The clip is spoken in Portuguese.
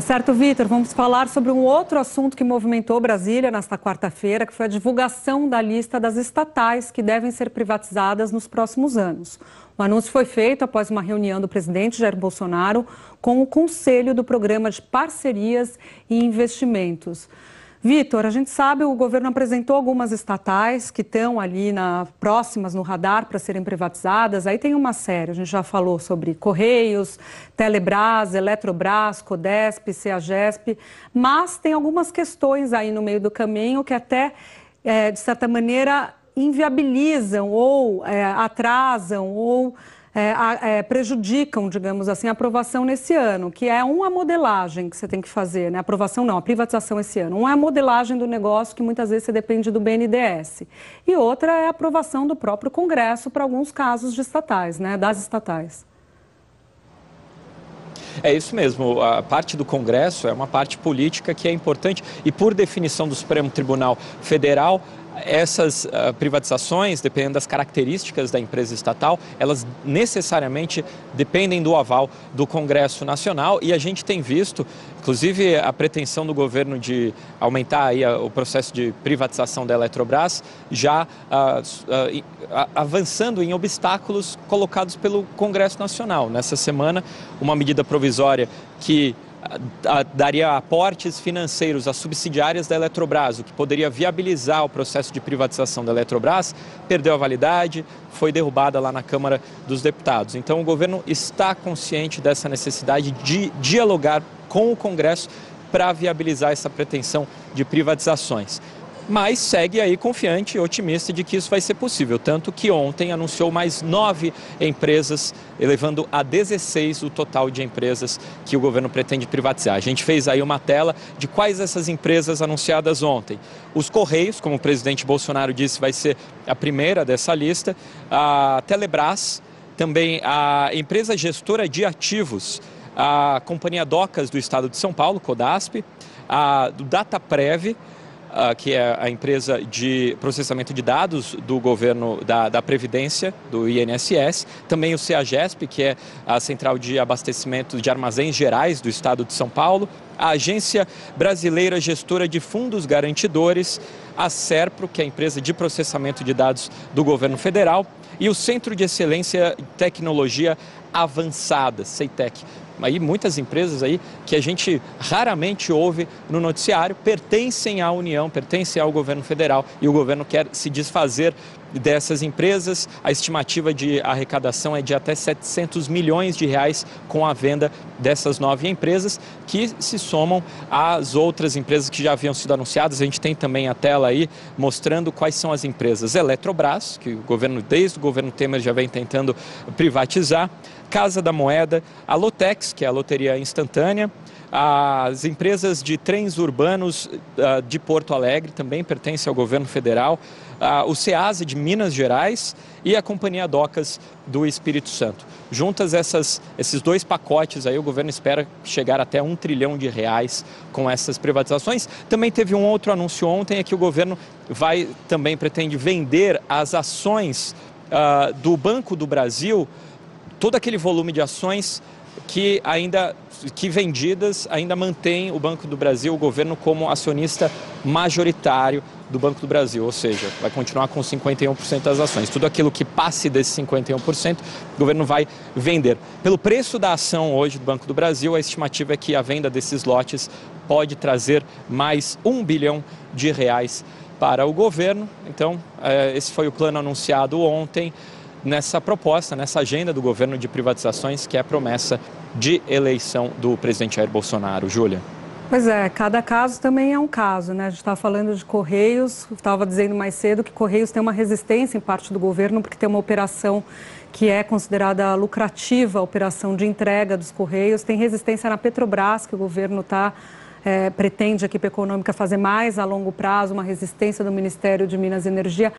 Certo, Vitor, vamos falar sobre um outro assunto que movimentou Brasília nesta quarta-feira, que foi a divulgação da lista das estatais que devem ser privatizadas nos próximos anos. O anúncio foi feito após uma reunião do presidente Jair Bolsonaro com o Conselho do Programa de Parcerias e Investimentos. Vitor, a gente sabe, o governo apresentou algumas estatais que estão ali próximas no radar para serem privatizadas. Aí tem uma série, a gente já falou sobre Correios, Telebrás, Eletrobras, Codesp, Ceagesp, mas tem algumas questões aí no meio do caminho que até, de certa maneira, inviabilizam ou atrasam ou prejudicam, digamos assim, a aprovação nesse ano, que é uma modelagem que você tem que fazer, né? Aprovação não, a privatização esse ano. Uma é a modelagem do negócio, que muitas vezes você depende do BNDES. E outra é a aprovação do próprio Congresso para alguns casos de estatais, né? Das estatais. É isso mesmo, a parte do Congresso é uma parte política que é importante e, por definição do Supremo Tribunal Federal, essas privatizações, dependendo das características da empresa estatal, elas necessariamente dependem do aval do Congresso Nacional, e a gente tem visto, inclusive, a pretensão do governo de aumentar aí o processo de privatização da Eletrobras, já avançando em obstáculos colocados pelo Congresso Nacional. Nessa semana, uma medida provisória que daria aportes financeiros às subsidiárias da Eletrobras, o que poderia viabilizar o processo de privatização da Eletrobras, perdeu a validade, foi derrubada lá na Câmara dos Deputados. Então, o governo está consciente dessa necessidade de dialogar com o Congresso para viabilizar essa pretensão de privatizações. Mas segue aí confiante e otimista de que isso vai ser possível, tanto que ontem anunciou mais 9 empresas, elevando a 16 o total de empresas que o governo pretende privatizar. A gente fez aí uma tela de quais essas empresas anunciadas ontem. Os Correios, como o presidente Bolsonaro disse, vai ser a primeira dessa lista, a Telebrás, também a empresa gestora de ativos, a Companhia Docas do Estado de São Paulo, Codasp, a do Dataprev, que é a empresa de processamento de dados do governo da Previdência, do INSS, também o Ceagesp, que é a central de abastecimento de armazéns gerais do estado de São Paulo, a Agência Brasileira Gestora de Fundos Garantidores, a Serpro, que é a empresa de processamento de dados do governo federal, e o Centro de Excelência em Tecnologia Avançada, CEITEC. Aí muitas empresas aí que a gente raramente ouve no noticiário pertencem à União, pertencem ao governo federal, e o governo quer se desfazer dessas empresas. A estimativa de arrecadação é de até 700 milhões de reais com a venda dessas 9 empresas, que se somam às outras empresas que já haviam sido anunciadas. A gente tem também a tela aí mostrando quais são as empresas: Eletrobras, que o governo, desde o governo Temer, já vem tentando privatizar, Casa da Moeda, a Lotex, que é a loteria instantânea, as empresas de trens urbanos de Porto Alegre, também pertencem ao governo federal, o SEASA de Minas Gerais e a Companhia Docas do Espírito Santo. Juntas esses dois pacotes, aí o governo espera chegar até R$1 trilhão com essas privatizações. Também teve um outro anúncio ontem, é que o governo também pretende vender as ações do Banco do Brasil, todo aquele volume de ações que vendidas ainda mantém o Banco do Brasil, o governo, como acionista majoritário do Banco do Brasil, ou seja, vai continuar com 51% das ações. Tudo aquilo que passe desses 51%, o governo vai vender. Pelo preço da ação hoje do Banco do Brasil, a estimativa é que a venda desses lotes pode trazer mais R$1 bilhão para o governo. Então, esse foi o plano anunciado ontem, nessa proposta, nessa agenda do governo de privatizações, que é a promessa de eleição do presidente Jair Bolsonaro. Júlia. Pois é, cada caso também é um caso, né? A gente estava falando de Correios, estava dizendo mais cedo que Correios tem uma resistência em parte do governo, porque tem uma operação que é considerada lucrativa, a operação de entrega dos Correios. Tem resistência na Petrobras, que o governo pretende, a equipe econômica, fazer mais a longo prazo, uma resistência do Ministério de Minas e Energia.